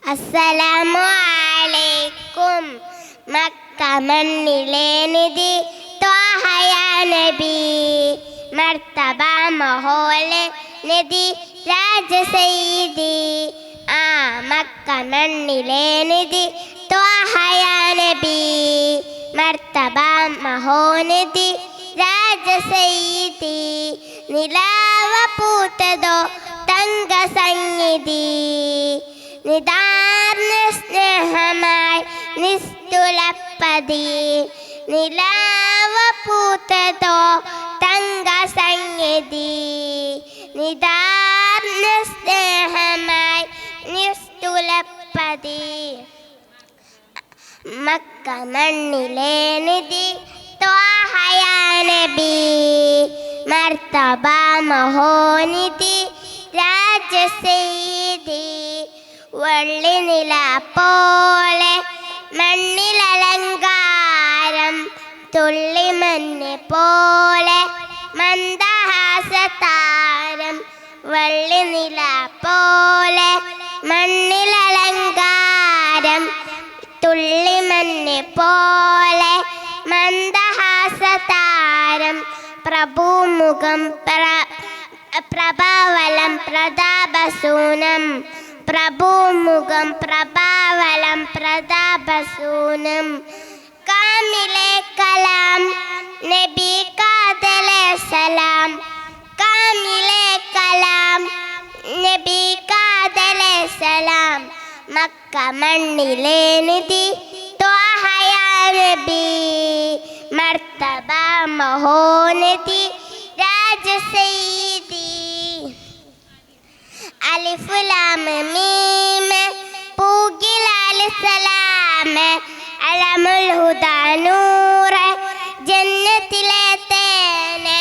അസ്സലാമു അലൈക്കും. മക്ക മണ്ണിലെ നിധി ത്വാഹയ നബി, മർത്തബ മഹോലെ നിധി രാജ സയ്യിദി. മക്ക മണ്ണിലെ നിധി ത്വാഹയ നബി, മർത്തബ മഹോനിധി രാജ സയ്യിദി. നിലാവ പൂത്തതോ തങ്ക സന്നിധി, നിദാർന്ന സ്നേഹമായി നിസ്തുലപ്പതി. നിലാവ പൂത്തതോ തങ്ക സന്നിധി, നിദാർന്ന സ്നേഹമായി നിസ്തുലപ്പതി. മക്ക മണ്ണിലെ നിധി ത്വാഹയ നബി, മർത്തബ മഹോനിധി രാജ സയ്യിദി. വള്ളിനില പോലെ മണ്ണിലലങ്കാരം, തുള്ളിമഞ്ഞ് പോലെ മന്ദഹാസതാരം. വള്ളിനില പോലെ മണ്ണിലലങ്കാരം, തുള്ളിമഞ്ഞ് പോലെ മന്ദഹാസതാരം. പ്രഭുമുഖം പ്രഭാവലം പ്രതാപസൂനം, പ്രഭുമുഖം പ്രഭാവലം പ്രതാപസൂനം. കാമിലെ കലാം നബി കാതലെ സലാം, കാമിലെ കലാം നബി കാതലെ സലാം. മക്ക മണ്ണിലെ നിധി ത്വാഹയ നബി, മർത്തബ മഹോനിധി രാജ സയ്യിദി. അലിഫ് ലാം മീം പൂഗിലാൽ സലാം, അലമുൽ ഹുദാ നൂറ് ജന്നത്തിലെ തേന്.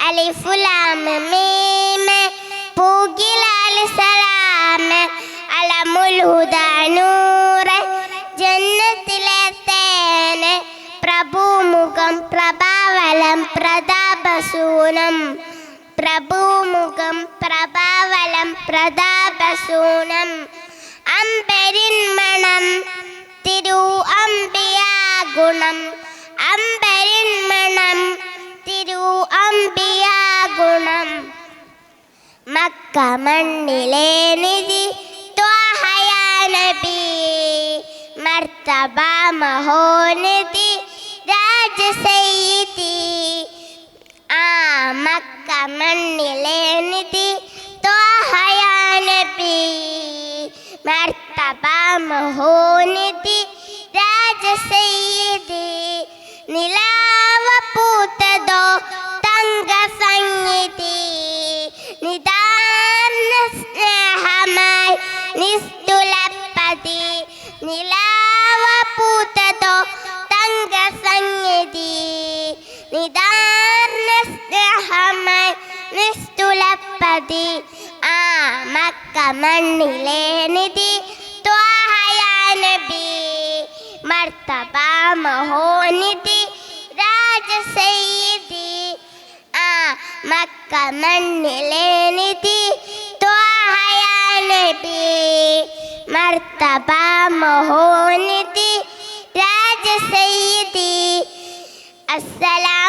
അലിഫ് ലാം മീം പൂഗിലാൽ സലാം, അലമുൽ ഹുദാ നൂറ് ജന്നത്തിലെ തേന്. പ്രഭുമുഖം പ്രഭാവലം പ്രതാപസൂനം, പ്രഭുമുഖം പ്രഭാവലം പ്രതാപസൂനം. അമ്പരിൻ മണം തിരു അമ്പിയാ ഗുണം, അമ്പരിൻ മണം തിരു അമ്പിയാ ഗുണം. മക്ക മണ്ണിലെ നിധി ത്വാഹയ നബി, മർത്തബ മഹോനിധി രാജ സയ്യിദി. മക്ക മണ്ണിലെ നിധി ത്വാഹയ നബി, മർത്തബ മഹോനിധി രാജ സയ്യിദി. നിലാവ പൂത്തതോ തങ്ക സന്നിധി, നിദാർന്ന സ്നേഹമായി നിസ്തുലപ്പതി. നിലാവ പൂത്തതോ തങ്ക സന്നിധി, നിദാർന്ന സ്നേഹമായി നിസ്തുലപ്പതി. മക്ക മണ്ണിലെ നിധി ത്വാഹയ നബി, മർത്തബ മഹോനിധി രാജ സയ്യിദി. മക്ക മണ്ണിലെ നിധി ത്വാഹയ നബി, മർത്തബ മഹോനിധി രാജ സയ്യിദി. അസ്സലാം.